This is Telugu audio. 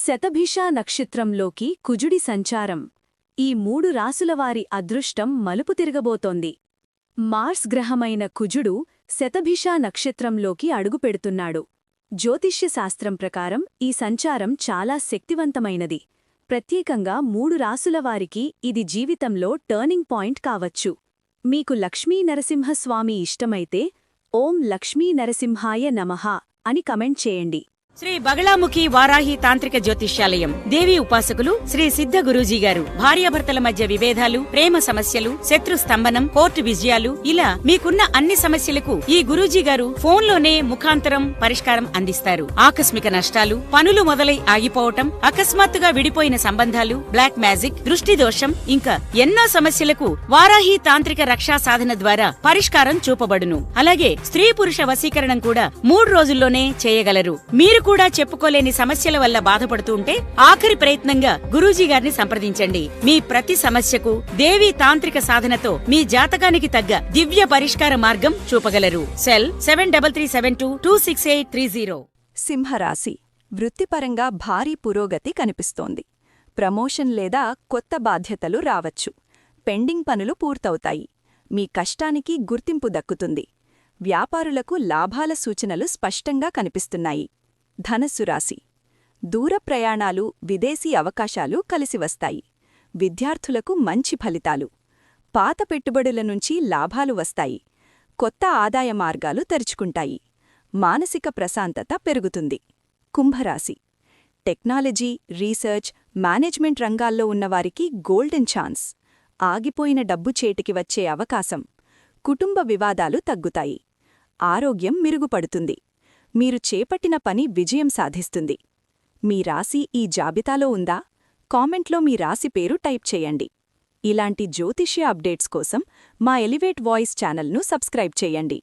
శతభిష నక్షత్రంలోకి కుజుడి సంచారం ఈ 3 రాసులవారి అదృష్టం మలుపు తిరగబోతోంది. మార్స్ గ్రహమైన కుజుడు శతభిష నక్షత్రంలోకి అడుగుపెడుతున్నాడు. జ్యోతిష్య శాస్త్రం ప్రకారం ఈ సంచారం చాలా శక్తివంతమైనది. ప్రత్యేకంగా 3 రాసులవారికి ఇది జీవితంలో టర్నింగ్ పాయింట్ కావచ్చు. మీకు లక్ష్మీ నరసింహస్వామి ఇష్టమైతే ఓం లక్ష్మీ నరసింహాయ నమః అని కమెంట్ చేయండి. శ్రీ బగళాముఖి వారాహి తాంత్రిక జ్యోతిష్యాలయం దేవీ ఉపాసకులు శ్రీ సిద్ధ గురూజీ గారు భార్యాభర్తల మధ్య విభేదాలు, ప్రేమ సమస్యలు, శత్రు స్తంభనం, కోర్టు విజయాలు ఇలా మీకున్న అన్ని సమస్యలకు ఈ గురూజీ గారు ఫోన్లోనే ముఖాంతరం పరిష్కారం అందిస్తారు. ఆకస్మిక నష్టాలు, పనులు మొదలై ఆగిపోవటం, అకస్మాత్తుగా విడిపోయిన సంబంధాలు, బ్లాక్ మ్యాజిక్, దృష్టి దోషం ఇంకా ఎన్నో సమస్యలకు వారాహి తాంత్రిక రక్షా సాధన ద్వారా పరిష్కారం చూపబడును. అలాగే స్త్రీ పురుష వశీకరణం కూడా 3 రోజుల్లోనే చేయగలరు. మీరు కూడా చెప్పుకోలేని సమస్యల వల్ల బాధపడుతూ ఉంటే ఆఖరి ప్రయత్నంగా గురూజీ గారిని సంప్రదించండి. మీ ప్రతి సమస్యకు దేవీ తాంత్రిక సాధనతో మీ జాతకానికి తగ్గ దివ్య పరిష్కార మార్గం చూపగలరు. సెల్ 7372268830. సింహరాశి వృత్తిపరంగా భారీ పురోగతి కనిపిస్తోంది. ప్రమోషన్ లేదా కొత్త బాధ్యతలు రావచ్చు. పెండింగ్ పనులు పూర్తవుతాయి. మీ కష్టానికి గుర్తింపు దక్కుతుంది. వ్యాపారులకు లాభాల సూచనలు స్పష్టంగా కనిపిస్తున్నాయి. ధనస్సు రాశి దూర ప్రయాణాలు, విదేశీ అవకాశాలు కలిసివస్తాయి. విద్యార్థులకు మంచి ఫలితాలు. పాత పెట్టుబడుల నుంచి లాభాలు వస్తాయి. కొత్త ఆదాయ మార్గాలు తెరుచుకుంటాయి. మానసిక ప్రశాంతత పెరుగుతుంది. కుంభరాశి టెక్నాలజీ, రీసెర్చ్, మేనేజ్మెంట్ రంగాల్లో ఉన్నవారికి గోల్డెన్ ఛాన్స్. ఆగిపోయిన డబ్బు చేతికి వచ్చే అవకాశం. కుటుంబ వివాదాలు తగ్గుతాయి. ఆరోగ్యం మెరుగుపడుతుంది. మీరు చేపట్టిన పని విజయం సాధిస్తుంది. మీ రాశి ఈ జాబితాలో ఉందా? కామెంట్లో మీ రాశి పేరు టైప్ చేయండి. ఇలాంటి జ్యోతిష్య అప్డేట్స్ కోసం మా ఎలివేట్ వాయిస్ ఛానల్ను సబ్స్క్రైబ్ చేయండి.